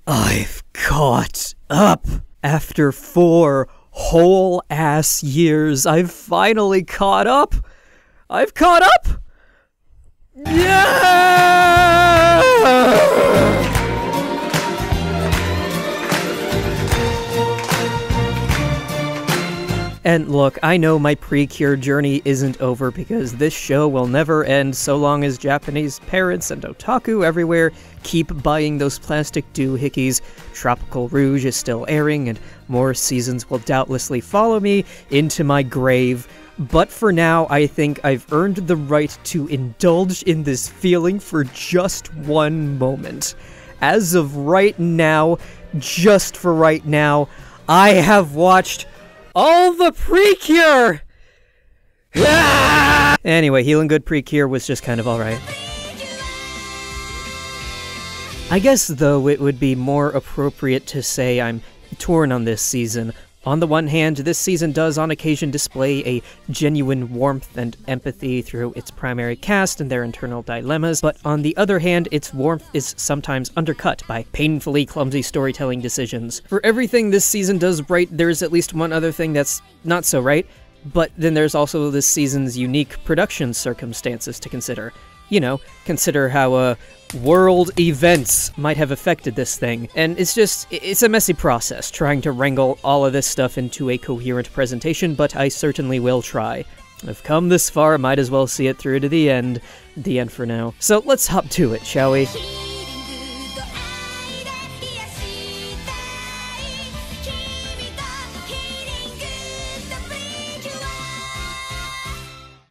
I've caught up. After 4 whole ass years, I've finally caught up. I've caught up? Yeah! And look, I know my Precure journey isn't over because this show will never end so long as Japanese parents and otaku everywhere keep buying those plastic doohickeys. Tropical Rouge is still airing, and more seasons will doubtlessly follow me into my grave. But for now, I think I've earned the right to indulge in this feeling for just one moment. As of right now, just for right now, I have watched all the Precure! Ah! Anyway, Healin Good Precure was just kind of alright. I guess, though, it would be more appropriate to say I'm torn on this season. On the one hand, this season does on occasion display a genuine warmth and empathy through its primary cast and their internal dilemmas, but on the other hand, its warmth is sometimes undercut by painfully clumsy storytelling decisions. For everything this season does right, there's at least one other thing that's not so right, but then there's also this season's unique production circumstances to consider. You know, consider how, world events might have affected this thing. And it's a messy process, trying to wrangle all of this stuff into a coherent presentation, but I certainly will try. I've come this far, might as well see it through to the end. The end for now. So let's hop to it, shall we?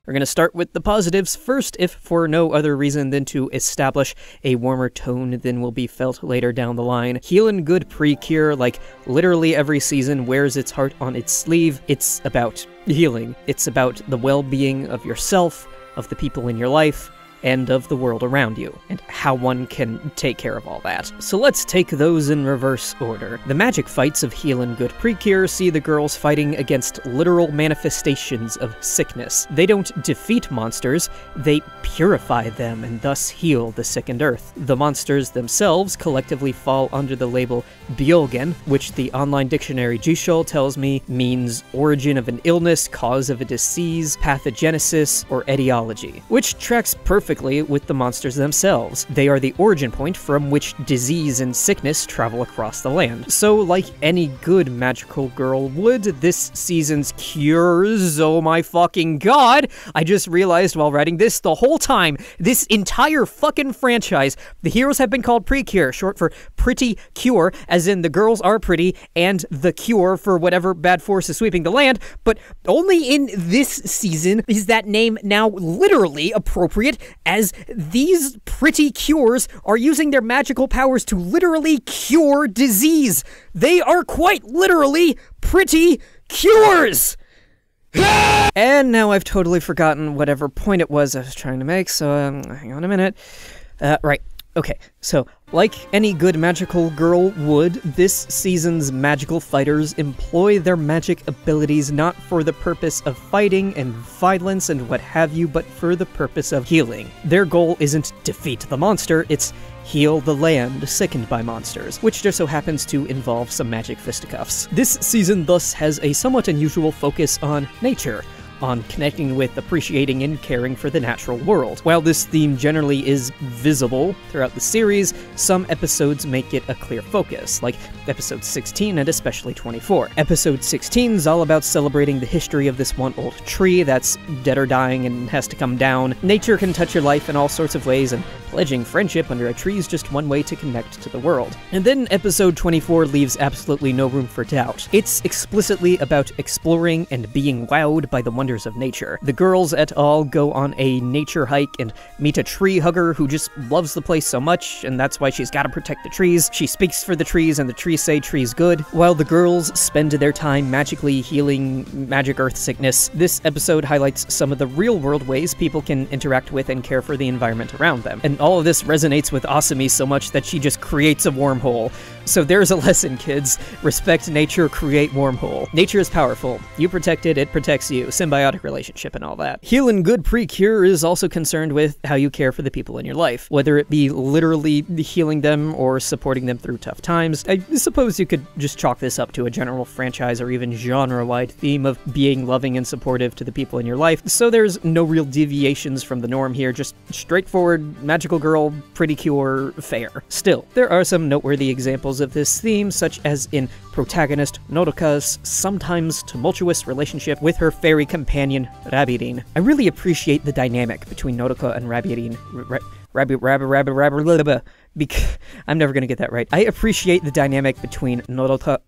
We're going to start with the positives first, if for no other reason than to establish a warmer tone than will be felt later down the line. Healin Good Precure, like literally every season, wears its heart on its sleeve. It's about healing. It's about the well-being of yourself, of the people in your life, and of the world around you, and how one can take care of all that. So let's take those in reverse order. The magic fights of Healin Good Precure see the girls fighting against literal manifestations of sickness. They don't defeat monsters, they purify them and thus heal the sickened earth. The monsters themselves collectively fall under the label Byogen, which the online dictionary Jishol tells me means origin of an illness, cause of a disease, pathogenesis, or etiology, which tracks perfectly with the monsters themselves. They are the origin point from which disease and sickness travel across the land. So, like any good magical girl would, this season's cures, oh my fucking god, I just realized while writing this the whole time, this entire fucking franchise, the heroes have been called Precure, short for Pretty Cure, as in the girls are pretty, and the cure for whatever bad force is sweeping the land, but only in this season is that name now literally appropriate, as these pretty cures are using their magical powers to literally cure disease. They are quite literally pretty cures! And now I've totally forgotten whatever point it was I was trying to make, so hang on a minute. Right. Okay, so, like any good magical girl would, this season's magical fighters employ their magic abilities not for the purpose of fighting and violence and what have you, but for the purpose of healing. Their goal isn't defeat the monster, it's heal the land sickened by monsters, which just so happens to involve some magic fisticuffs. This season thus has a somewhat unusual focus on nature, on connecting with, appreciating, and caring for the natural world. While this theme generally is visible throughout the series, some episodes make it a clear focus, like episode 16 and especially 24. Episode 16 is all about celebrating the history of this one old tree that's dead or dying and has to come down. Nature can touch your life in all sorts of ways, and pledging friendship under a tree is just one way to connect to the world. And then episode 24 leaves absolutely no room for doubt. It's explicitly about exploring and being wowed by the wonders of nature. The girls et al. Go on a nature hike and meet a tree hugger who just loves the place so much, and that's why she's gotta protect the trees. She speaks for the trees, and the trees say trees good, while the girls spend their time magically healing magic earth sickness. This episode highlights some of the real-world ways people can interact with and care for the environment around them. And all of this resonates with Asumi so much that she just creates a wormhole. So there's a lesson, kids. Respect nature, create wormhole. Nature is powerful. You protect it protects you. Symbiotic relationship and all that. Healin Good Precure is also concerned with how you care for the people in your life, whether it be literally healing them or supporting them through tough times. I suppose you could just chalk this up to a general franchise or even genre-wide theme of being loving and supportive to the people in your life, so there's no real deviations from the norm here, just straightforward, magical girl, pretty cure, fair. Still, there are some noteworthy examples of this theme, such as in protagonist Nodoka's sometimes tumultuous relationship with her fairy companion, Rabirin. I really appreciate the dynamic between Nodoka and Rabirin. I'm never gonna get that right. I appreciate the dynamic between Nodoka.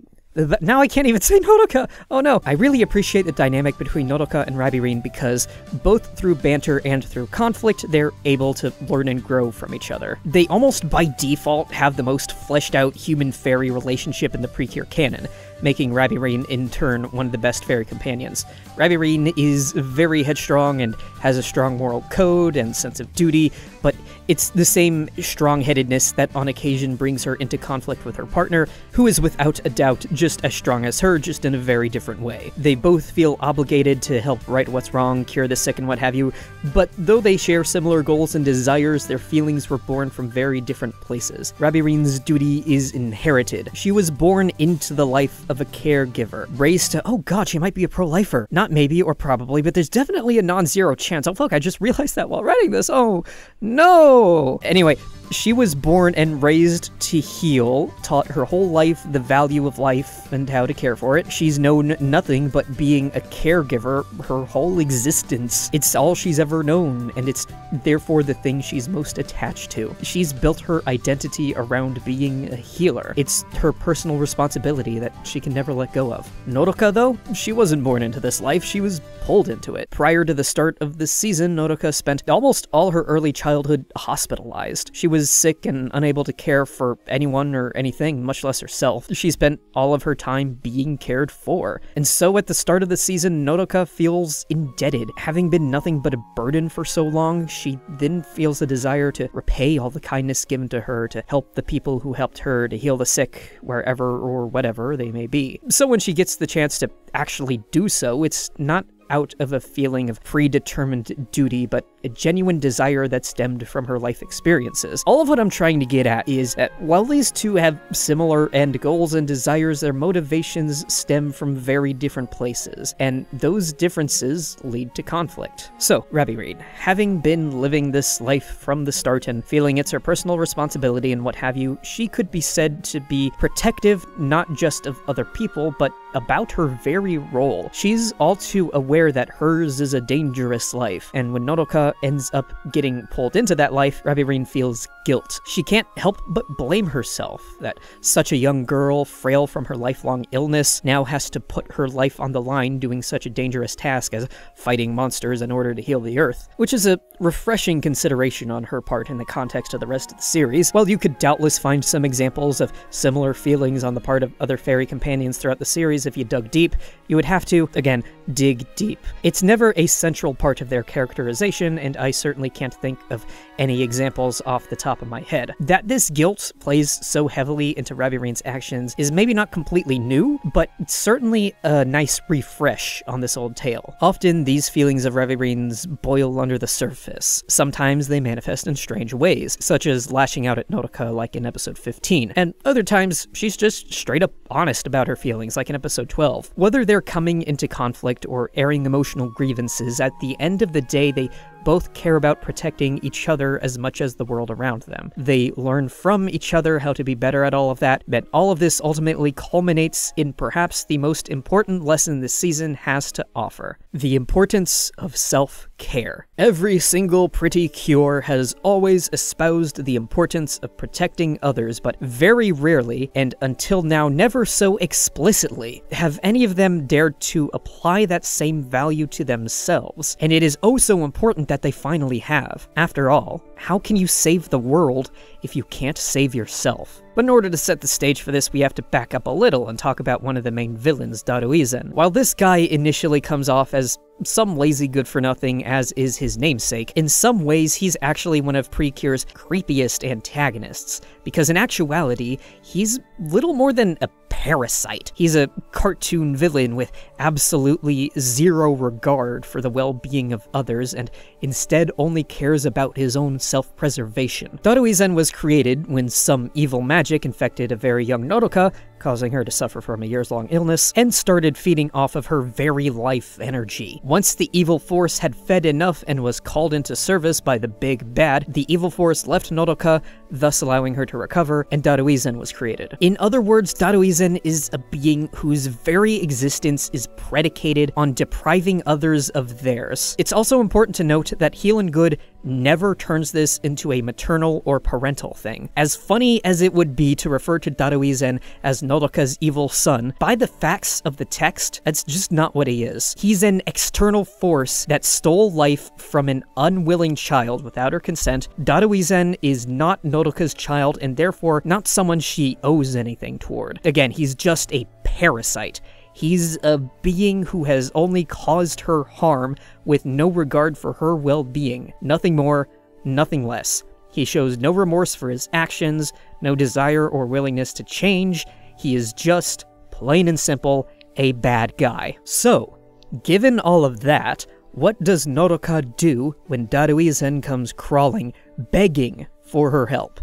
Now I can't even say Nodoka! Oh no! I really appreciate the dynamic between Nodoka and Rabirin because both through banter and through conflict, they're able to learn and grow from each other. They almost by default have the most fleshed out human-fairy relationship in the Precure canon, making Rabirin in turn one of the best fairy companions. Rabirin is very headstrong and has a strong moral code and sense of duty, but it's the same strong-headedness that on occasion brings her into conflict with her partner, who is without a doubt just as strong as her, just in a very different way. They both feel obligated to help right what's wrong, cure the sick and what have you, but though they share similar goals and desires, their feelings were born from very different places. Rabirin's duty is inherited. She was born into the life of a caregiver, raised to, oh god, she might be a pro-lifer. Not maybe or probably, but there's definitely a non-zero chance. Oh fuck, I just realized that while writing this. Oh no! Anyway, she was born and raised to heal, taught her whole life the value of life and how to care for it. She's known nothing but being a caregiver her whole existence. It's all she's ever known, and it's therefore the thing she's most attached to. She's built her identity around being a healer. It's her personal responsibility that she can never let go of. Nodoka, though, she wasn't born into this life, she was pulled into it. Prior to the start of this season, Nodoka spent almost all her early childhood hospitalized. She was sick and unable to care for anyone or anything, much less herself. She spent all of her time being cared for. And so at the start of the season, Nodoka feels indebted. Having been nothing but a burden for so long, she then feels a desire to repay all the kindness given to her, to help the people who helped her, to heal the sick, wherever or whatever they may be. So when she gets the chance to actually do so, it's not out of a feeling of predetermined duty, but a genuine desire that stemmed from her life experiences. All of what I'm trying to get at is that while these two have similar end goals and desires, their motivations stem from very different places, and those differences lead to conflict. So, Rabirin, having been living this life from the start and feeling it's her personal responsibility and what have you, she could be said to be protective not just of other people, but about her very role. She's all too aware that hers is a dangerous life, and when Nodoka ends up getting pulled into that life, Rabirin feels guilt. She can't help but blame herself that such a young girl, frail from her lifelong illness, now has to put her life on the line doing such a dangerous task as fighting monsters in order to heal the Earth, which is a refreshing consideration on her part in the context of the rest of the series. While you could doubtless find some examples of similar feelings on the part of other fairy companions throughout the series if you dug deep, you would have to, again, dig deep. It's never a central part of their characterization, and I certainly can't think of any examples off the top of my head. That this guilt plays so heavily into Rabirin's actions is maybe not completely new, but certainly a nice refresh on this old tale. Often, these feelings of Rabirin's boil under the surface. Sometimes they manifest in strange ways, such as lashing out at Nodoka like in episode 15, and other times she's just straight up honest about her feelings like in episode 12. Whether they're coming into conflict or airing emotional grievances, at the end of the day, they both care about protecting each other as much as the world around them. They learn from each other how to be better at all of that, but all of this ultimately culminates in perhaps the most important lesson this season has to offer: the importance of self-care. Every single Pretty Cure has always espoused the importance of protecting others, but very rarely, and until now never so explicitly, have any of them dared to apply that same value to themselves. And it is oh so important that that they finally have. After all, how can you save the world if you can't save yourself? But in order to set the stage for this, we have to back up a little and talk about one of the main villains, Daruizen. While this guy initially comes off as some lazy good-for-nothing, as is his namesake, in some ways he's actually one of Precure's creepiest antagonists, because in actuality, he's little more than a parasite. He's a cartoon villain with absolutely zero regard for the well-being of others, and instead only cares about his own self-preservation. Daruizen was created when some evil magic infected a very young Nodoka, causing her to suffer from a years-long illness, and started feeding off of her very life energy. Once the evil force had fed enough and was called into service by the big bad, the evil force left Nodoka, thus allowing her to recover, and Daruizen was created. In other words, Daruizen is a being whose very existence is predicated on depriving others of theirs. It's also important to note that Healin Good never turns this into a maternal or parental thing. As funny as it would be to refer to Daruizen as Nodoka's evil son, by the facts of the text, that's just not what he is. He's an external force that stole life from an unwilling child without her consent. Daruizen is not Nodoka's child and therefore not someone she owes anything toward. Again, he's just a parasite. He's a being who has only caused her harm with no regard for her well-being. Nothing more, nothing less. He shows no remorse for his actions, no desire or willingness to change. He is just, plain and simple, a bad guy. So, given all of that, what does Nodoka do when Daruizen comes crawling, begging for her help?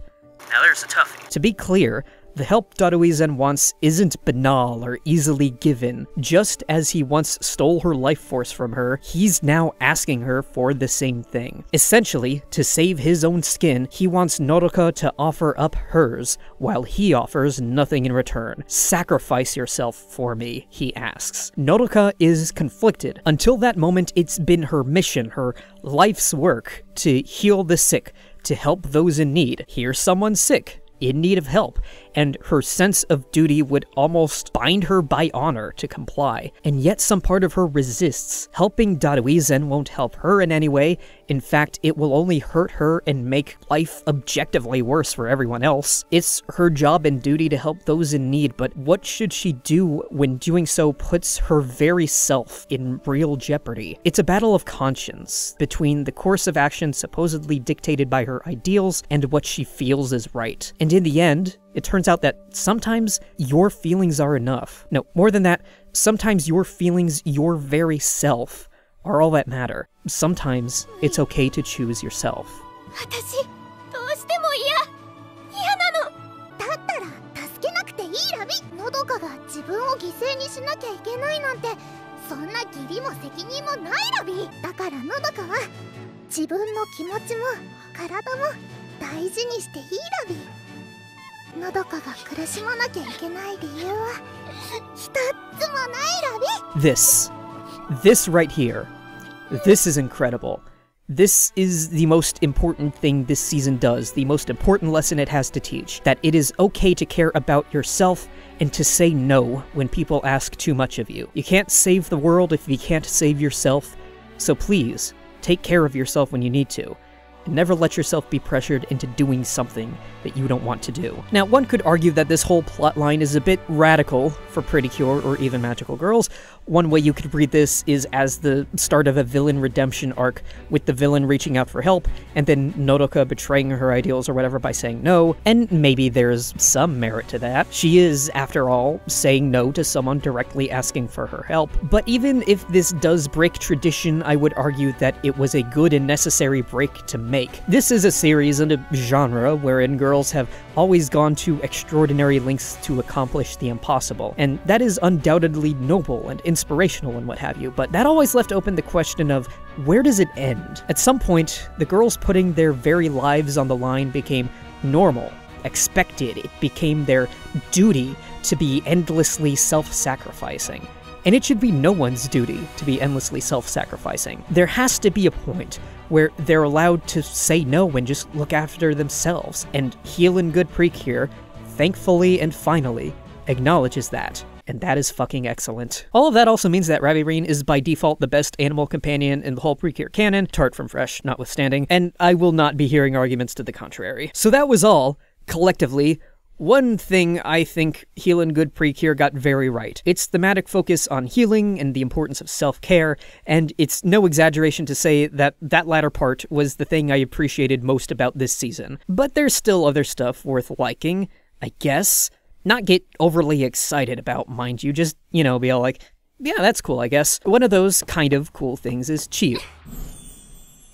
Now there's a toughie. To be clear, the help Daruizen wants isn't banal or easily given. Just as he once stole her life force from her, he's now asking her for the same thing. Essentially, to save his own skin, he wants Nodoka to offer up hers, while he offers nothing in return. Sacrifice yourself for me, he asks. Nodoka is conflicted. Until that moment, it's been her mission, her life's work, to heal the sick, to help those in need. Here's someone sick, in need of help, and her sense of duty would almost bind her by honor to comply. And yet some part of her resists. Helping Daruizen won't help her in any way. In fact, it will only hurt her and make life objectively worse for everyone else. It's her job and duty to help those in need, but what should she do when doing so puts her very self in real jeopardy? It's a battle of conscience between the course of action supposedly dictated by her ideals and what she feels is right. And in the end, it turns out that sometimes your feelings are enough. No, more than that, sometimes your feelings, your very self, are all that matter. Sometimes it's okay to choose yourself. 私どうしても嫌なの。だったら助けなくていいラビ。のどかが自分を犠牲にしなきゃいけないなんて、そんな義理も責任もないラビ。だからのどかは自分の気持ちも体も大事にしていいラビ。のどかが苦しまなきゃいけない理由は一つもないラビ。 This right here. This is incredible. This is the most important thing this season does, the most important lesson it has to teach, that it is okay to care about yourself and to say no when people ask too much of you. You can't save the world if you can't save yourself, so please, take care of yourself when you need to. And never let yourself be pressured into doing something that you don't want to do. Now, one could argue that this whole plotline is a bit radical for Pretty Cure or even Magical Girls. One way you could read this is as the start of a villain redemption arc, with the villain reaching out for help, and then Nodoka betraying her ideals or whatever by saying no, and maybe there's some merit to that. She is, after all, saying no to someone directly asking for her help. But even if this does break tradition, I would argue that it was a good and necessary break to make. This is a series and a genre wherein girls have always gone to extraordinary lengths to accomplish the impossible, and that is undoubtedly noble and inspirational and what have you, but that always left open the question of, where does it end? At some point, the girls putting their very lives on the line became normal, expected. It became their duty to be endlessly self-sacrificing. And it should be no one's duty to be endlessly self-sacrificing. There has to be a point where they're allowed to say no and just look after themselves, and Healin Good Precure, thankfully and finally, acknowledges that. and that is fucking excellent. All of that also means that Ravirine is by default the best animal companion in the whole Precure canon, tart from fresh notwithstanding, and I will not be hearing arguments to the contrary. So that was all, collectively. One thing I think Healin Good Precure got very right. Its thematic focus on healing and the importance of self-care, and it's no exaggeration to say that that latter part was the thing I appreciated most about this season. But there's still other stuff worth liking, I guess. Not get overly excited about, mind you, just, you know, be all like, yeah, that's cool, I guess. One of those kind of cool things is Chiyu.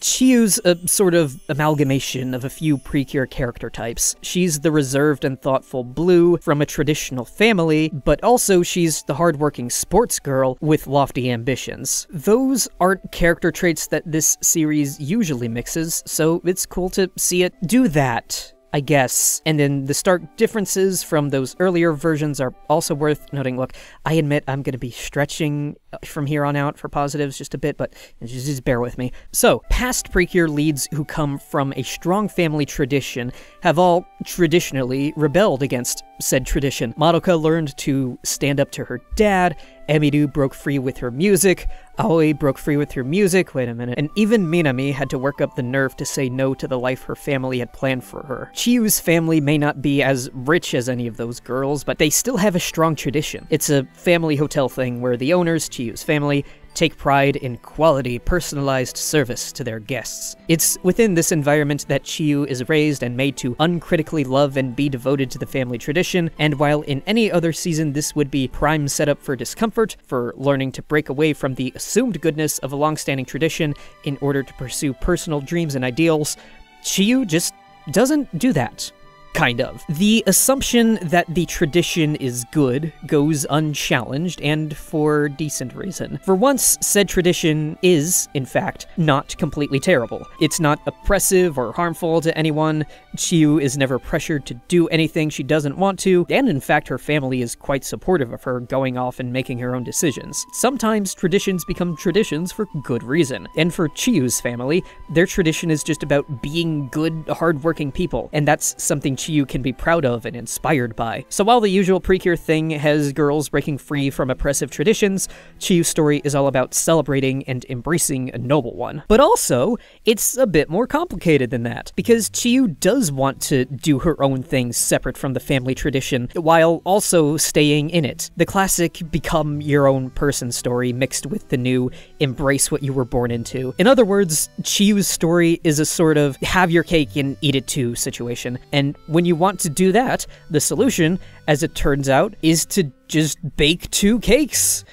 Chiyu's a sort of amalgamation of a few Precure character types. She's the reserved and thoughtful blue from a traditional family, but also she's the hardworking sports girl with lofty ambitions. Those aren't character traits that this series usually mixes, so it's cool to see it do that, I guess. And then the stark differences from those earlier versions are also worth noting. Look, I admit I'm going to be stretching from here on out for positives just a bit, but just bear with me. So, past Precure leads who come from a strong family tradition have all traditionally rebelled against said tradition. Madoka learned to stand up to her dad, Emiru broke free with her music, Aoi broke free with her music, wait a minute, and even Minami had to work up the nerve to say no to the life her family had planned for her. Chiyu's family may not be as rich as any of those girls, but they still have a strong tradition. It's a family hotel thing where the owners, Chiyu's family, take pride in quality, personalized service to their guests. It's within this environment that Chiyu is raised and made to uncritically love and be devoted to the family tradition, and while in any other season this would be prime setup for discomfort, for learning to break away from the assumed goodness of a long-standing tradition in order to pursue personal dreams and ideals, Chiyu just doesn't do that. Kind of. The assumption that the tradition is good goes unchallenged, and for decent reason. For once, said tradition is, in fact, not completely terrible. It's not oppressive or harmful to anyone. Chiyu is never pressured to do anything she doesn't want to, and in fact her family is quite supportive of her going off and making her own decisions. Sometimes traditions become traditions for good reason, and for Chiyu's family, their tradition is just about being good, hardworking people, and that's something Chiyu can be proud of and inspired by. So while the usual Precure thing has girls breaking free from oppressive traditions, Chiyu's story is all about celebrating and embracing a noble one. But also, it's a bit more complicated than that, because Chiyu does want to do her own thing separate from the family tradition, while also staying in it. The classic become your own person story mixed with the new embrace what you were born into. In other words, Chiyu's story is a sort of have your cake and eat it too situation, and when you want to do that, the solution, as it turns out, is to just bake 2 cakes.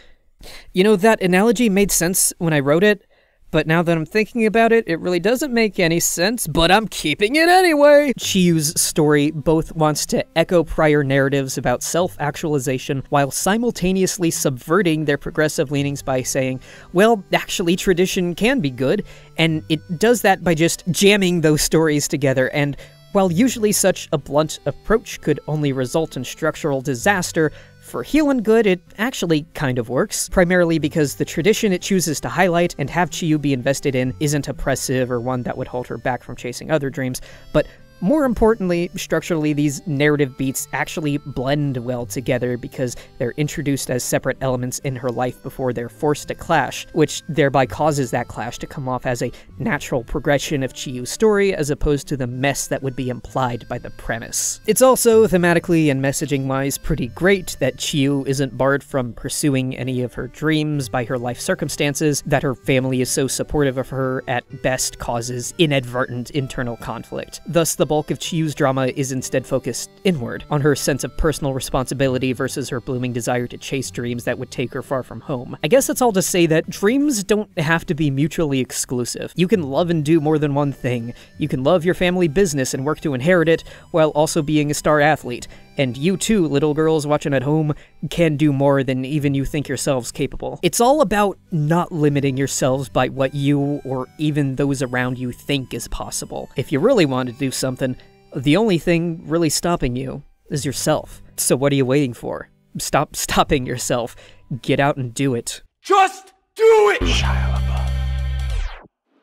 You know, that analogy made sense when I wrote it, but now that I'm thinking about it, it really doesn't make any sense, but I'm keeping it anyway! Chiyu's story both wants to echo prior narratives about self-actualization while simultaneously subverting their progressive leanings by saying, well, actually tradition can be good, and it does that by just jamming those stories together, and while usually such a blunt approach could only result in structural disaster, for Healin Good, it actually kind of works, primarily because the tradition it chooses to highlight and have Chiyu be invested in isn't oppressive or one that would hold her back from chasing other dreams, but more importantly, structurally, these narrative beats actually blend well together because they're introduced as separate elements in her life before they're forced to clash, which thereby causes that clash to come off as a natural progression of Chiyu's story as opposed to the mess that would be implied by the premise. It's also, thematically and messaging-wise, pretty great that Chiyu isn't barred from pursuing any of her dreams by her life circumstances, that her family is so supportive of her at best causes inadvertent internal conflict. Thus, the bulk of Chiyu's drama is instead focused inward, on her sense of personal responsibility versus her blooming desire to chase dreams that would take her far from home. I guess that's all to say that dreams don't have to be mutually exclusive. You can love and do more than one thing. You can love your family business and work to inherit it, while also being a star athlete. And you too, little girls watching at home, can do more than even you think yourselves capable. It's all about not limiting yourselves by what you, or even those around you, think is possible. If you really want to do something, the only thing really stopping you is yourself. So what are you waiting for? Stop stopping yourself. Get out and do it. Just do it!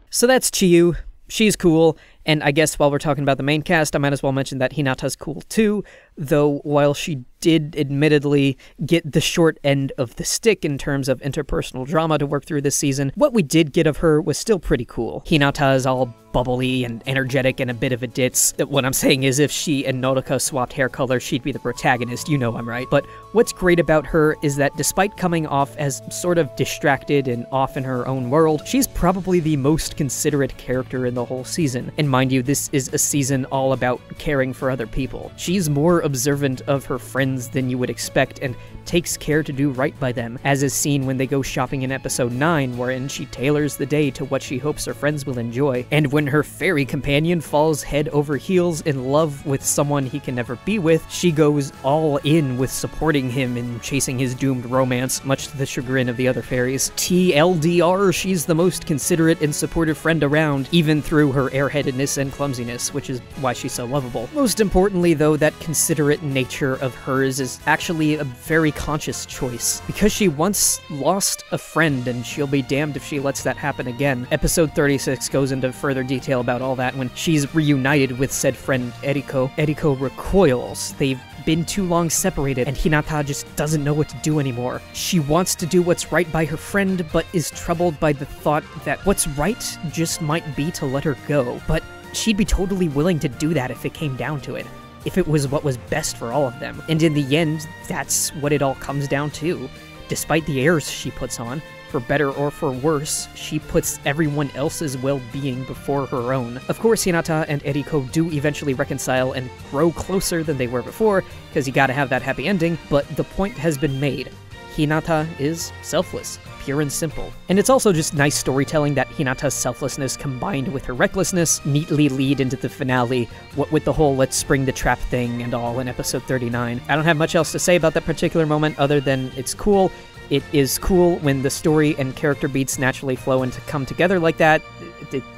So that's Chiyu. She's cool, and I guess while we're talking about the main cast, I might as well mention that Hinata's cool too, though while she did admittedly get the short end of the stick in terms of interpersonal drama to work through this season, what we did get of her was still pretty cool. Hinata is all bubbly and energetic and a bit of a ditz. What I'm saying is if she and Nodoka swapped hair color, she'd be the protagonist, you know I'm right. But what's great about her is that despite coming off as sort of distracted and off in her own world, she's probably the most considerate character in the whole season. And mind you, this is a season all about caring for other people. She's more observant of her friends than you would expect and takes care to do right by them, as is seen when they go shopping in episode 9, wherein she tailors the day to what she hopes her friends will enjoy. And when her fairy companion falls head over heels in love with someone he can never be with, she goes all in with supporting him in chasing his doomed romance, much to the chagrin of the other fairies. TLDR, she's the most considerate and supportive friend around, even through her airheadedness and clumsiness, which is why she's so lovable. Most importantly though, that considerate nature of hers is actually a very conscious choice, because she once lost a friend and she'll be damned if she lets that happen again. Episode 36 goes into further detail about all that when she's reunited with said friend Eriko. Eriko recoils. They've been too long separated and Hinata just doesn't know what to do anymore. She wants to do what's right by her friend, but is troubled by the thought that what's right just might be to let her go. But she'd be totally willing to do that if it came down to it, if it was what was best for all of them. And in the end, that's what it all comes down to. Despite the airs she puts on, for better or for worse, she puts everyone else's well-being before her own. Of course, Hinata and Eriko do eventually reconcile and grow closer than they were before, because you gotta have that happy ending, but the point has been made. Hinata is selfless, pure and simple. And it's also just nice storytelling that Hinata's selflessness combined with her recklessness neatly lead into the finale, what with the whole let's spring the trap thing and all in episode 39. I don't have much else to say about that particular moment other than it's cool. It is cool when the story and character beats naturally flow and to come together like that.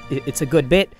It's a good bit.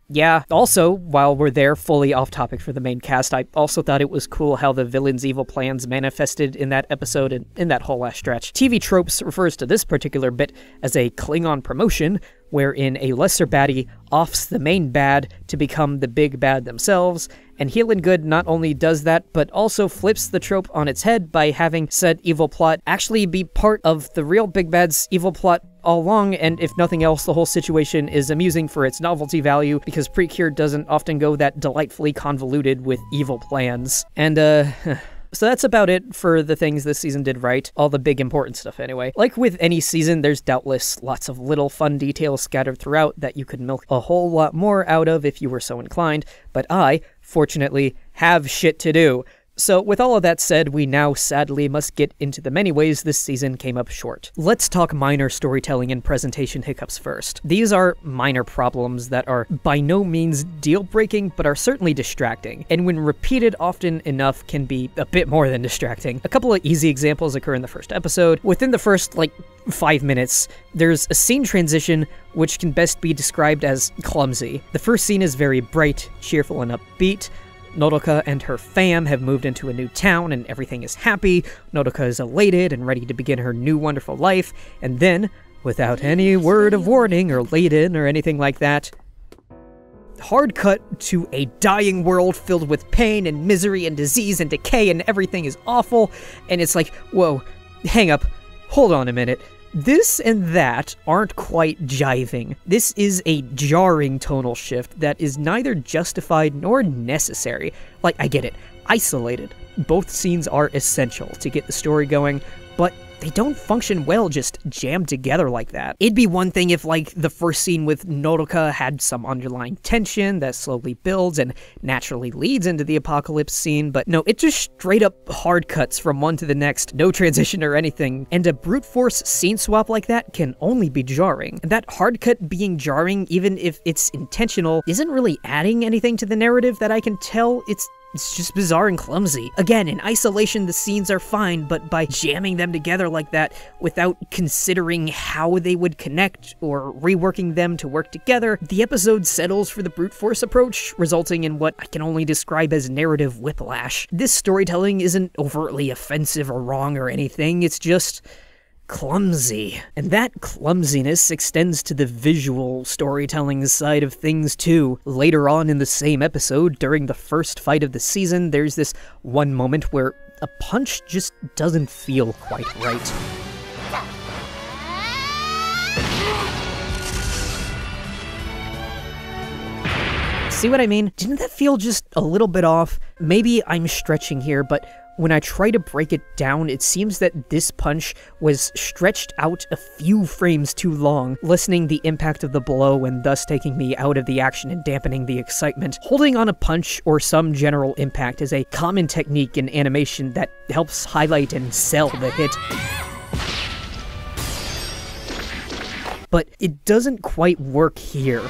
Yeah, also, while we're there, fully off topic for the main cast, I also thought it was cool how the villain's evil plans manifested in that episode and in that whole last stretch. TV Tropes refers to this particular bit as a Klingon promotion, wherein a lesser baddie offs the main bad to become the big bad themselves, and Healin Good not only does that, but also flips the trope on its head by having said evil plot actually be part of the real big bad's evil plot all along, and if nothing else, the whole situation is amusing for its novelty value, because Precure doesn't often go that delightfully convoluted with evil plans. And, so that's about it for the things this season did right. All the big important stuff anyway. Like with any season, there's doubtless lots of little fun details scattered throughout that you could milk a whole lot more out of if you were so inclined, but I, fortunately, have shit to do. So with all of that said, we now sadly must get into the many ways this season came up short. Let's talk minor storytelling and presentation hiccups first. These are minor problems that are by no means deal-breaking, but are certainly distracting, and when repeated often enough can be a bit more than distracting. A couple of easy examples occur in the first episode. Within the first, 5 minutes, there's a scene transition which can best be described as clumsy. The first scene is very bright, cheerful, and upbeat. Nodoka and her fam have moved into a new town and everything is happy. Nodoka is elated and ready to begin her new wonderful life, and then, without any word of warning or laid-in or anything like that, hard cut to a dying world filled with pain and misery and disease and decay and everything is awful, and it's like, whoa, hang up, hold on a minute. This and that aren't quite jiving. This is a jarring tonal shift that is neither justified nor necessary. I get it. Isolated. Both scenes are essential to get the story going, but they don't function well just jammed together like that. It'd be one thing if, the first scene with Nodoka had some underlying tension that slowly builds and naturally leads into the apocalypse scene, but no, it just straight up hard cuts from one to the next, no transition or anything, and a brute force scene swap like that can only be jarring. And that hard cut being jarring, even if it's intentional, isn't really adding anything to the narrative that I can tell. It's just bizarre and clumsy. Again, in isolation, the scenes are fine, but by jamming them together like that without considering how they would connect or reworking them to work together, the episode settles for the brute force approach, resulting in what I can only describe as narrative whiplash. This storytelling isn't overtly offensive or wrong or anything, it's just clumsy. And that clumsiness extends to the visual storytelling side of things too. Later on in the same episode, during the first fight of the season, there's this one moment where a punch just doesn't feel quite right. See what I mean? Didn't that feel just a little bit off? Maybe I'm stretching here, but when I try to break it down, it seems that this punch was stretched out a few frames too long, lessening the impact of the blow and thus taking me out of the action and dampening the excitement. Holding on a punch or some general impact is a common technique in animation that helps highlight and sell the hit. But it doesn't quite work here.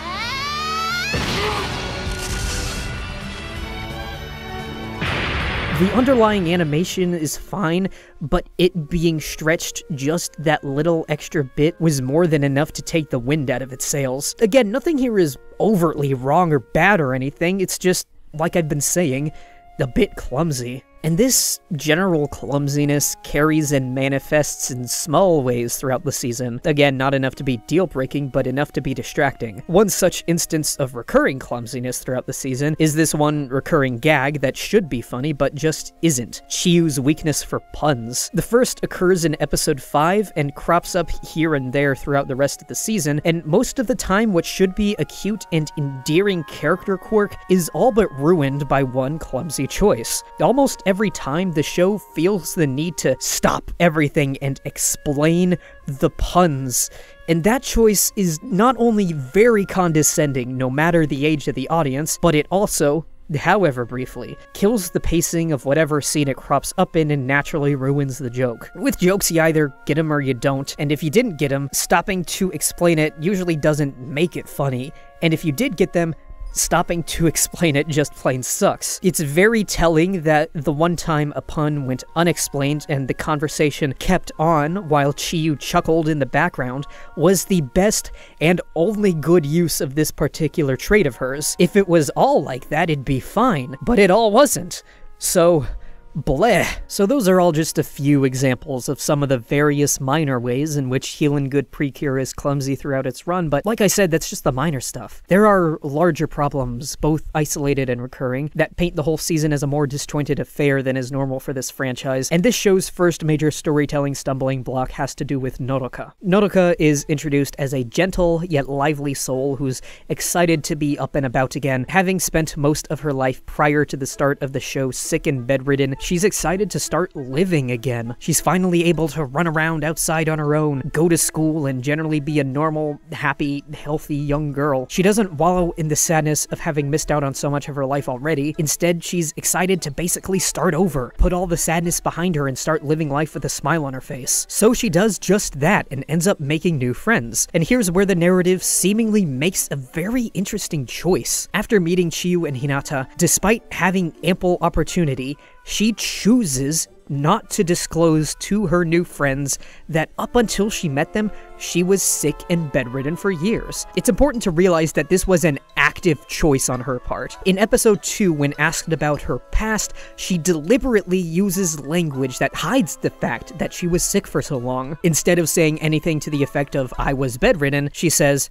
The underlying animation is fine, but it being stretched just that little extra bit was more than enough to take the wind out of its sails. Again, nothing here is overtly wrong or bad or anything, it's just, like I've been saying, a bit clumsy. And this general clumsiness carries and manifests in small ways throughout the season. Again, not enough to be deal-breaking, but enough to be distracting. One such instance of recurring clumsiness throughout the season is this one recurring gag that should be funny, but just isn't. Chiyu's weakness for puns. The first occurs in episode 5 and crops up here and there throughout the rest of the season, and most of the time what should be a cute and endearing character quirk is all but ruined by one clumsy choice. Almost every time the show feels the need to stop everything and explain the puns. And that choice is not only very condescending, no matter the age of the audience, but it also, however briefly, kills the pacing of whatever scene it crops up in and naturally ruins the joke. With jokes, you either get them or you don't, and if you didn't get them, stopping to explain it usually doesn't make it funny, and if you did get them, stopping to explain it just plain sucks. It's very telling that the one time a pun went unexplained and the conversation kept on while Chiyu chuckled in the background was the best and only good use of this particular trait of hers. If it was all like that, it'd be fine, but it all wasn't. So, bleh. So those are all just a few examples of some of the various minor ways in which Healin Good Precure is clumsy throughout its run, but like I said, that's just the minor stuff. There are larger problems, both isolated and recurring, that paint the whole season as a more disjointed affair than is normal for this franchise, and this show's first major storytelling stumbling block has to do with Nodoka. Nodoka is introduced as a gentle yet lively soul who's excited to be up and about again. Having spent most of her life prior to the start of the show sick and bedridden, she's excited to start living again. She's finally able to run around outside on her own, go to school, and generally be a normal, happy, healthy young girl. She doesn't wallow in the sadness of having missed out on so much of her life already. Instead, she's excited to basically start over, put all the sadness behind her and start living life with a smile on her face. So she does just that and ends up making new friends. And here's where the narrative seemingly makes a very interesting choice. After meeting Chiyu and Hinata, despite having ample opportunity, she chooses not to disclose to her new friends that up until she met them, she was sick and bedridden for years. It's important to realize that this was an active choice on her part. In episode 2, when asked about her past, she deliberately uses language that hides the fact that she was sick for so long. Instead of saying anything to the effect of, "I was bedridden," she says,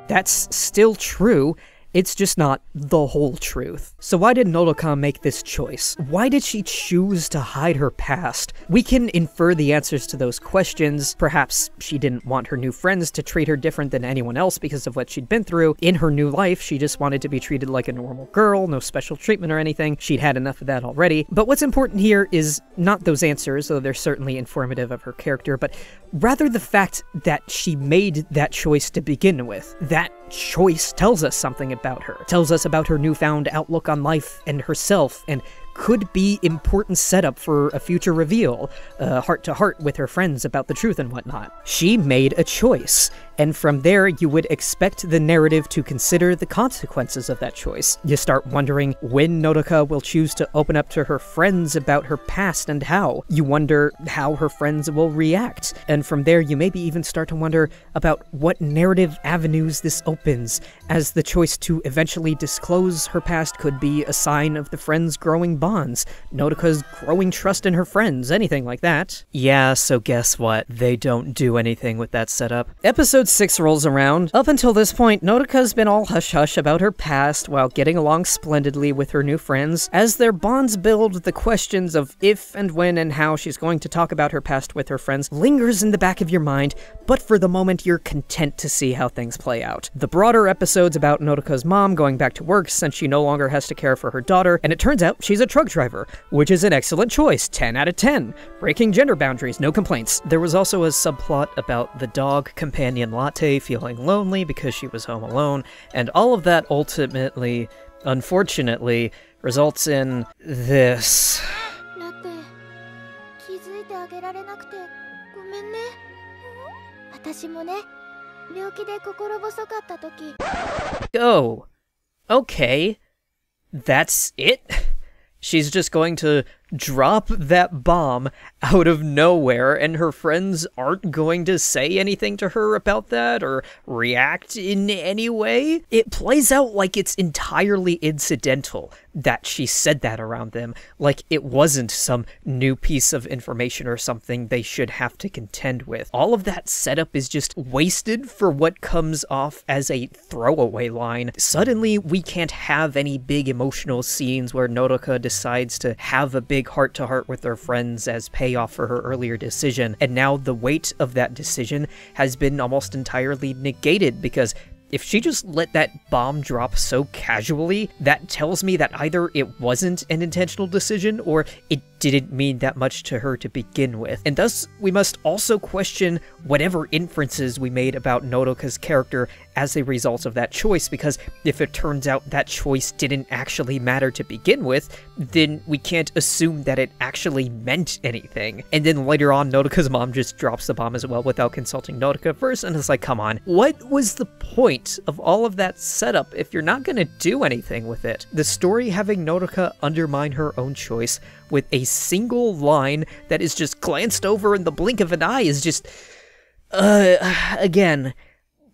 "That's still true. It's just not the whole truth." So why did Nodoka make this choice? Why did she choose to hide her past? We can infer the answers to those questions. Perhaps she didn't want her new friends to treat her different than anyone else because of what she'd been through. In her new life, she just wanted to be treated like a normal girl, no special treatment or anything. She'd had enough of that already. But what's important here is not those answers, though they're certainly informative of her character, but rather the fact that she made that choice to begin with. That choice tells us something about her. Tells us about her newfound outlook on life and herself, and could be important setup for a future reveal, heart-to-heart with her friends about the truth and whatnot. She made a choice, And from there, you would expect the narrative to consider the consequences of that choice. You start wondering when Nodoka will choose to open up to her friends about her past and how. You wonder how her friends will react. And from there, you maybe even start to wonder about what narrative avenues this opens, as the choice to eventually disclose her past could be a sign of the friends' growing bonds, Nodoka's growing trust in her friends, anything like that. Yeah, so guess what? They don't do anything with that setup. Episode 6 rolls around. Up until this point, Nodoka's been all hush-hush about her past while getting along splendidly with her new friends. As their bonds build, the questions of if and when and how she's going to talk about her past with her friends lingers in the back of your mind, but for the moment you're content to see how things play out. The broader episodes about Nodoka's mom going back to work since she no longer has to care for her daughter, and it turns out she's a truck driver, which is an excellent choice, 10 out of 10. Breaking gender boundaries, no complaints. There was also a subplot about the dog companion Latte feeling lonely because she was home alone, and all of that ultimately, unfortunately, results in this. Oh, okay, that's it? She's just going to drop that bomb out of nowhere, and her friends aren't going to say anything to her about that or react in any way? It plays out like it's entirely incidental that she said that around them, like it wasn't some new piece of information or something they should have to contend with. All of that setup is just wasted for what comes off as a throwaway line. Suddenly, we can't have any big emotional scenes where Nodoka decides to have a big heart-to-heart with her friends as payoff for her earlier decision, and now the weight of that decision has been almost entirely negated because if she just let that bomb drop so casually, that tells me that either it wasn't an intentional decision or it didn't mean that much to her to begin with. And thus, we must also question whatever inferences we made about Nodoka's character as a result of that choice, because if it turns out that choice didn't actually matter to begin with, then we can't assume that it actually meant anything. And then later on, Nodoka's mom just drops the bomb as well without consulting Nodoka first, and it's like, come on, what was the point of all of that setup if you're not gonna do anything with it? The story having Nodoka undermine her own choice with a single line that is just glanced over in the blink of an eye is just, again,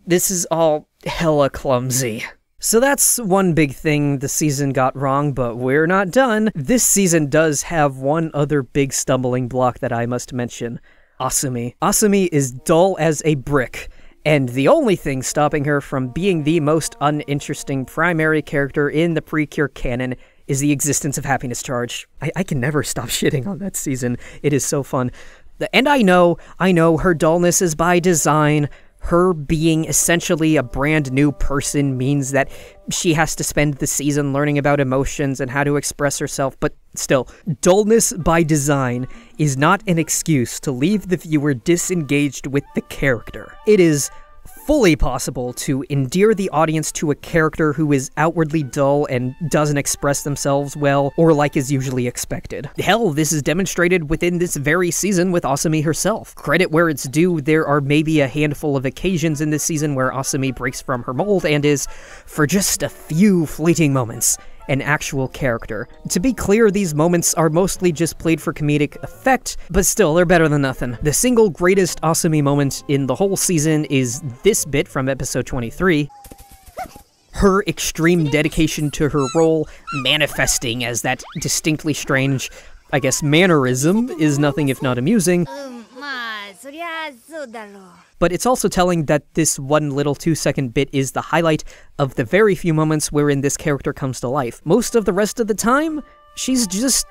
this is all hella clumsy. So that's one big thing the season got wrong, but we're not done. This season does have one other big stumbling block that I must mention. Asumi. Asumi is dull as a brick, and the only thing stopping her from being the most uninteresting primary character in the Precure canon is the existence of Happiness Charge. I can never stop shitting on that season. It is so fun. And I know, her dullness is by design. Her being essentially a brand new person means that she has to spend the season learning about emotions and how to express herself, but still, dullness by design is not an excuse to leave the viewer disengaged with the character. It is fully possible to endear the audience to a character who is outwardly dull and doesn't express themselves well, or like is usually expected. Hell, this is demonstrated within this very season with Asumi herself. Credit where it's due, there are maybe a handful of occasions in this season where Asumi breaks from her mold and is, for just a few fleeting moments, an actual character. To be clear, these moments are mostly just played for comedic effect, but still, they're better than nothing. The single greatest Asumi moment in the whole season is this bit from episode 23. Her extreme dedication to her role, manifesting as that distinctly strange, I guess, mannerism, is nothing if not amusing. But it's also telling that this one little 2-second bit is the highlight of the very few moments wherein this character comes to life. Most of the rest of the time, she's just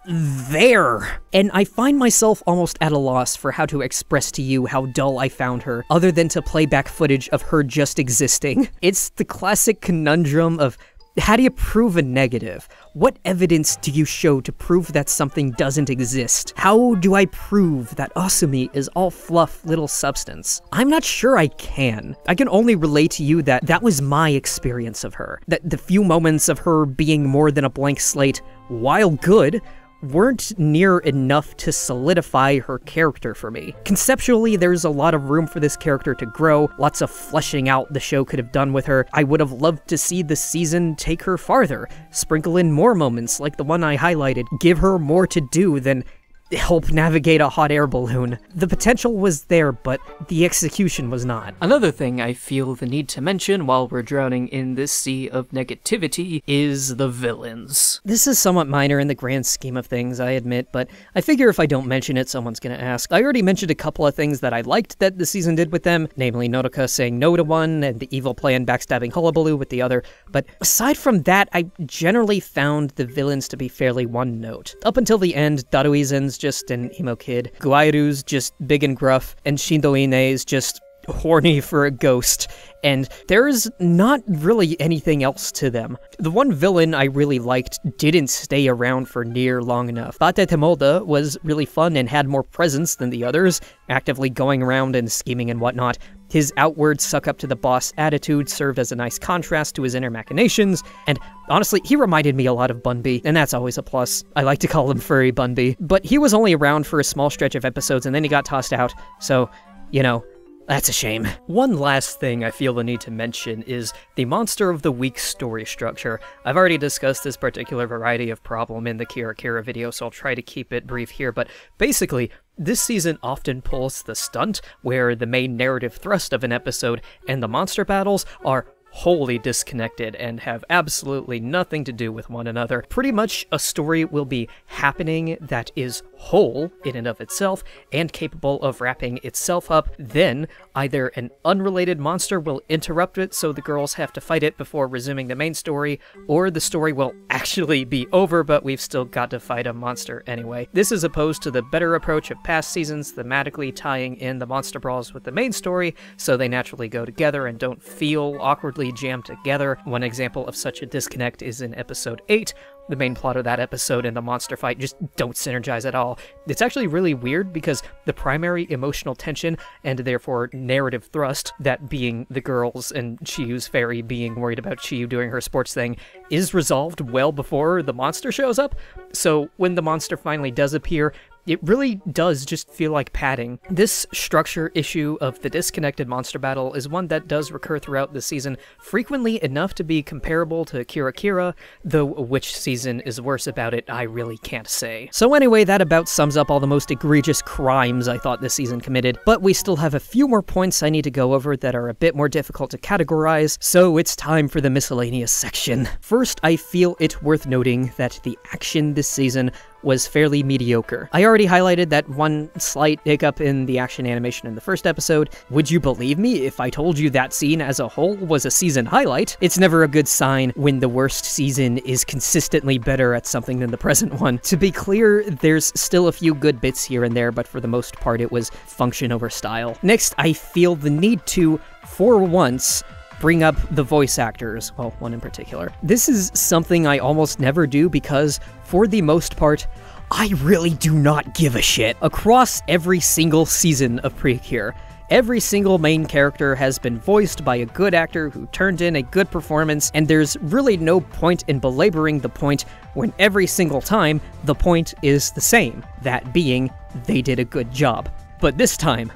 there. And I find myself almost at a loss for how to express to you how dull I found her, other than to play back footage of her just existing. It's the classic conundrum of, how do you prove a negative? What evidence do you show to prove that something doesn't exist? How do I prove that Asumi is all fluff, little substance? I'm not sure I can. I can only relay to you that that was my experience of her. That the few moments of her being more than a blank slate, while good, weren't near enough to solidify her character for me. Conceptually, there's a lot of room for this character to grow, lots of fleshing out the show could have done with her. I would have loved to see the season take her farther, sprinkle in more moments like the one I highlighted, give her more to do than help navigate a hot air balloon. The potential was there, but the execution was not. Another thing I feel the need to mention while we're drowning in this sea of negativity is the villains. This is somewhat minor in the grand scheme of things, I admit, but I figure if I don't mention it, someone's gonna ask. I already mentioned a couple of things that I liked that the season did with them, namely Nodoka saying no to one and the evil play and backstabbing Hullabaloo with the other, but aside from that, I generally found the villains to be fairly one-note. Up until the end, Daruizen's just an emo kid, Guairu's just big and gruff, and Shindoine's just horny for a ghost, and there's not really anything else to them. The one villain I really liked didn't stay around for near long enough. Bate Temoda was really fun and had more presence than the others, actively going around and scheming and whatnot. His outward suck-up-to-the-boss attitude served as a nice contrast to his inner machinations, and honestly, he reminded me a lot of Bunby, and that's always a plus. I like to call him Furry Bunby. But he was only around for a small stretch of episodes, and then he got tossed out, so, you know, that's a shame. One last thing I feel the need to mention is the Monster of the Week story structure. I've already discussed this particular variety of problem in the Kira Kira video, so I'll try to keep it brief here, but basically, this season often pulls the stunt where the main narrative thrust of an episode and the monster battles are wholly disconnected and have absolutely nothing to do with one another. Pretty much a story will be happening that is whole in and of itself and capable of wrapping itself up. Then either an unrelated monster will interrupt it so the girls have to fight it before resuming the main story, or the story will actually be over but we've still got to fight a monster anyway. This is opposed to the better approach of past seasons, thematically tying in the monster brawls with the main story so they naturally go together and don't feel awkwardly jammed together. One example of such a disconnect is in episode 8. The main plot of that episode and the monster fight just don't synergize at all. It's actually really weird because the primary emotional tension and therefore narrative thrust, that being the girls and Chiyu's fairy being worried about Chiyu doing her sports thing, is resolved well before the monster shows up. So when the monster finally does appear, it really does just feel like padding. This structure issue of the disconnected monster battle is one that does recur throughout the season, frequently enough to be comparable to Kira Kira, though which season is worse about it, I really can't say. So anyway, that about sums up all the most egregious crimes I thought this season committed, but we still have a few more points I need to go over that are a bit more difficult to categorize, so it's time for the miscellaneous section. First, I feel it worth noting that the action this season was fairly mediocre. I already highlighted that one slight hiccup in the action animation in the first episode. Would you believe me if I told you that scene as a whole was a season highlight? It's never a good sign when the worst season is consistently better at something than the present one. To be clear, there's still a few good bits here and there, but for the most part it was function over style. Next, I feel the need to, for once, bring up the voice actors, well, one in particular. This is something I almost never do because, for the most part, I really do not give a shit. Across every single season of Precure, every single main character has been voiced by a good actor who turned in a good performance, and there's really no point in belaboring the point when every single time the point is the same, that being, they did a good job. But this time,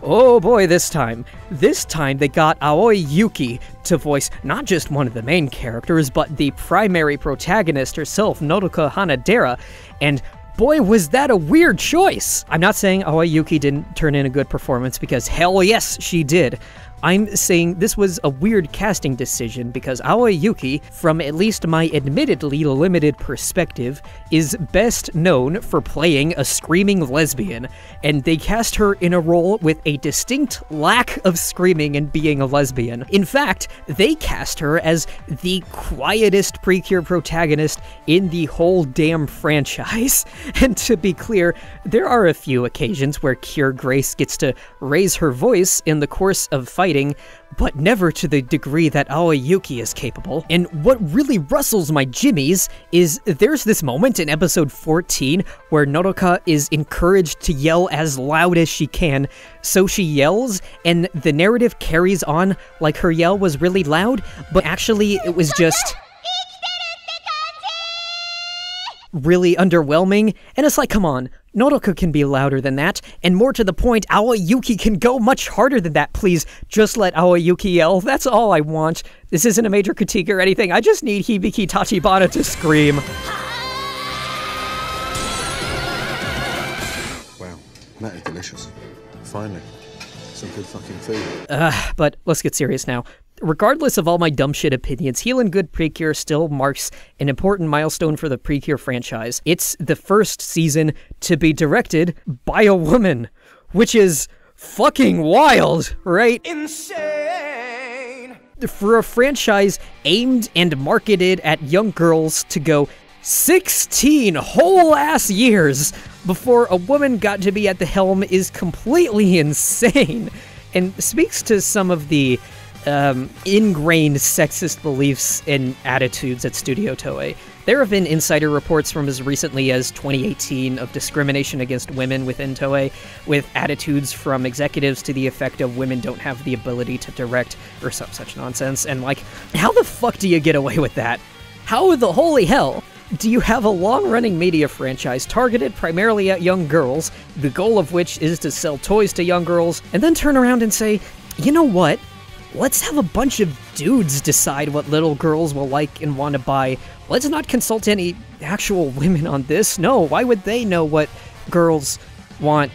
oh boy, this time they got Aoi Yuki to voice not just one of the main characters, but the primary protagonist herself, Nodoka Hanadera, and boy, was that a weird choice! I'm not saying Aoi Yuki didn't turn in a good performance, because hell yes, she did. I'm saying this was a weird casting decision because Aoi Yuki, from at least my admittedly limited perspective, is best known for playing a screaming lesbian, and they cast her in a role with a distinct lack of screaming and being a lesbian. In fact, they cast her as the quietest Precure protagonist in the whole damn franchise. And to be clear, there are a few occasions where Cure Grace gets to raise her voice in the course of fighting, but never to the degree that Aoi Yuki is capable. And what really rustles my jimmies is there's this moment in episode 14 where Nodoka is encouraged to yell as loud as she can, so she yells, and the narrative carries on like her yell was really loud, but actually it was just really underwhelming, and it's like, come on, Nodoka can be louder than that, and more to the point, Aoyuki can go much harder than that. Please, just let Aoyuki yell. That's all I want. This isn't a major critique or anything. I just need Hibiki Tachibana to scream. Wow, that is delicious. Finally, some good fucking food. But let's get serious now. Regardless of all my dumb shit opinions, Healin Good Precure still marks an important milestone for the Precure franchise. It's the first season to be directed by a woman, which is fucking wild, right? Insane! For a franchise aimed and marketed at young girls to go 16 whole-ass years before a woman got to be at the helm is completely insane, and speaks to some of the ingrained sexist beliefs and attitudes at Studio Toei. There have been insider reports from as recently as 2018 of discrimination against women within Toei, with attitudes from executives to the effect of women don't have the ability to direct, or some such nonsense, and like, how the fuck do you get away with that? How the holy hell do you have a long-running media franchise targeted primarily at young girls, the goal of which is to sell toys to young girls, and then turn around and say, you know what? Let's have a bunch of dudes decide what little girls will like and want to buy. Let's not consult any actual women on this. No, why would they know what girls want?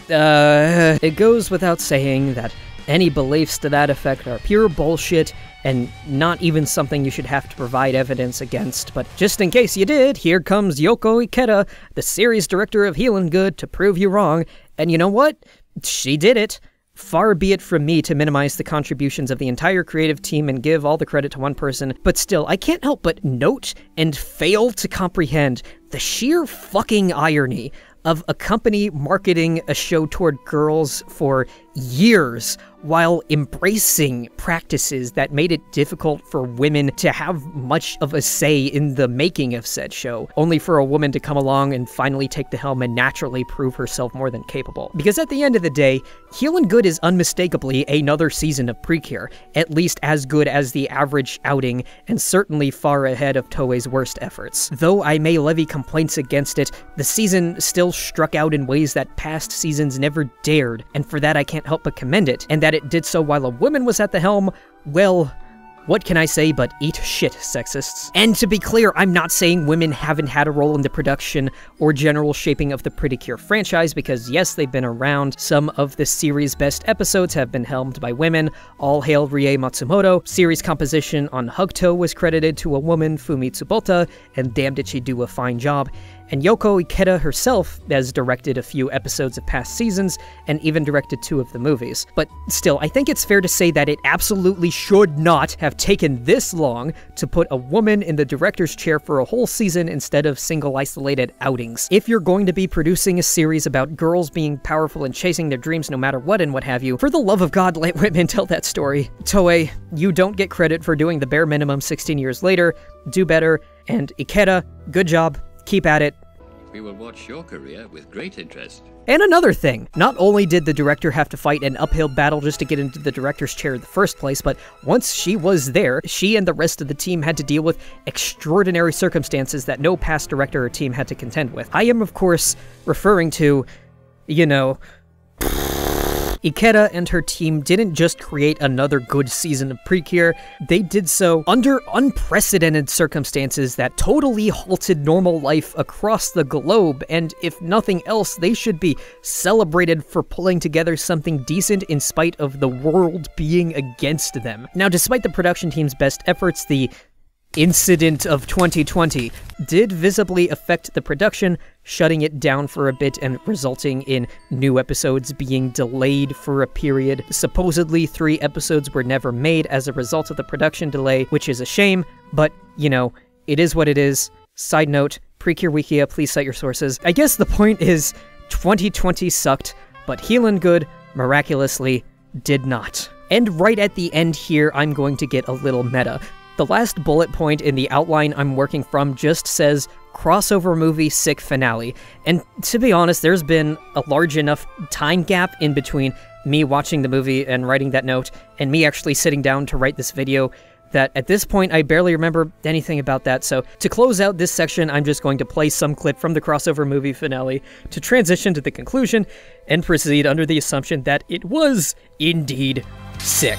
It goes without saying that any beliefs to that effect are pure bullshit and not even something you should have to provide evidence against. But just in case you did, here comes Yoko Ikeda, the series director of Healin Good, to prove you wrong. And you know what? She did it. Far be it from me to minimize the contributions of the entire creative team and give all the credit to one person, but still, I can't help but note and fail to comprehend the sheer fucking irony of a company marketing a show toward girls for years while embracing practices that made it difficult for women to have much of a say in the making of said show, only for a woman to come along and finally take the helm and naturally prove herself more than capable. Because at the end of the day, Healin Good is unmistakably another season of Precure, at least as good as the average outing, and certainly far ahead of Toei's worst efforts. Though I may levy complaints against it, the season still struck out in ways that past seasons never dared, and for that I can't help but commend it, and that it did so while a woman was at the helm, well, what can I say but eat shit, sexists? And to be clear, I'm not saying women haven't had a role in the production or general shaping of the Precure franchise, because yes, they've been around. Some of the series' best episodes have been helmed by women. All hail Rie Matsumoto. Series composition on Hugto was credited to a woman, Fumi Tsubota, and damn did she do a fine job. And Yoko Ikeda herself has directed a few episodes of past seasons, and even directed 2 of the movies. But still, I think it's fair to say that it absolutely should not have taken this long to put a woman in the director's chair for a whole season instead of single isolated outings. If you're going to be producing a series about girls being powerful and chasing their dreams no matter what and what have you, for the love of God, let women tell that story. Toei, you don't get credit for doing the bare minimum 16 years later. Do better. And Ikeda, good job. Keep at it. We will watch your career with great interest. And another thing, not only did the director have to fight an uphill battle just to get into the director's chair in the first place, but once she was there, she and the rest of the team had to deal with extraordinary circumstances that no past director or team had to contend with. I am, of course, referring to, you know, Ikeda and her team didn't just create another good season of Precure, they did so under unprecedented circumstances that totally halted normal life across the globe, and if nothing else, they should be celebrated for pulling together something decent in spite of the world being against them. Now, despite the production team's best efforts, the incident of 2020 did visibly affect the production, shutting it down for a bit and resulting in new episodes being delayed for a period. Supposedly 3 episodes were never made as a result of the production delay, which is a shame, but, you know, it is what it is. Side note, Precure Wikia, please cite your sources. I guess the point is, 2020 sucked, but Healin Good, miraculously, did not. And right at the end here, I'm going to get a little meta. The last bullet point in the outline I'm working from just says, crossover movie sick finale. And to be honest, there's been a large enough time gap in between me watching the movie and writing that note, and me actually sitting down to write this video, that at this point I barely remember anything about that. So to close out this section, I'm just going to play some clip from the crossover movie finale to transition to the conclusion and proceed under the assumption that it was indeed sick.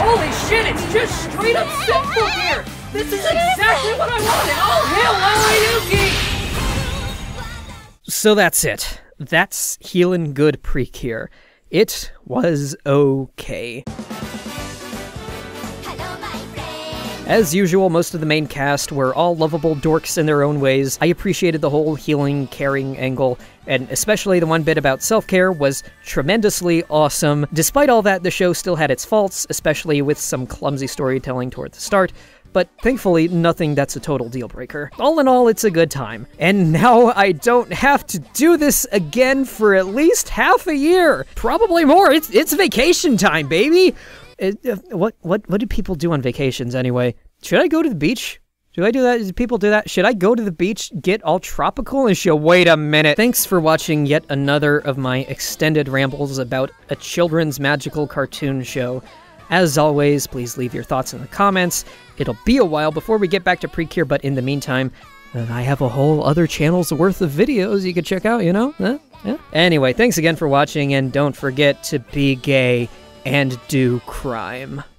Holy shit, it's just straight up simple here! This is exactly what I wanted! All hail Yuki! So that's it. That's Healin Good Precure. It was okay. As usual, most of the main cast were all lovable dorks in their own ways. I appreciated the whole healing, caring angle, and especially the one bit about self-care was tremendously awesome. Despite all that, the show still had its faults, especially with some clumsy storytelling toward the start, but thankfully nothing that's a total deal breaker. All in all, it's a good time. And now I don't have to do this again for at least half a year. Probably more. It's vacation time, baby. What do people do on vacations anyway? Should I go to the beach? Do I do that? Do people do that? Should I go to the beach, get all tropical, and she'll wait a minute? Thanks for watching yet another of my extended rambles about a children's magical cartoon show. As always, please leave your thoughts in the comments. It'll be a while before we get back to Precure, but in the meantime, I have a whole other channel's worth of videos you could check out, you know? Yeah. Anyway, thanks again for watching, and don't forget to be gay and do crime.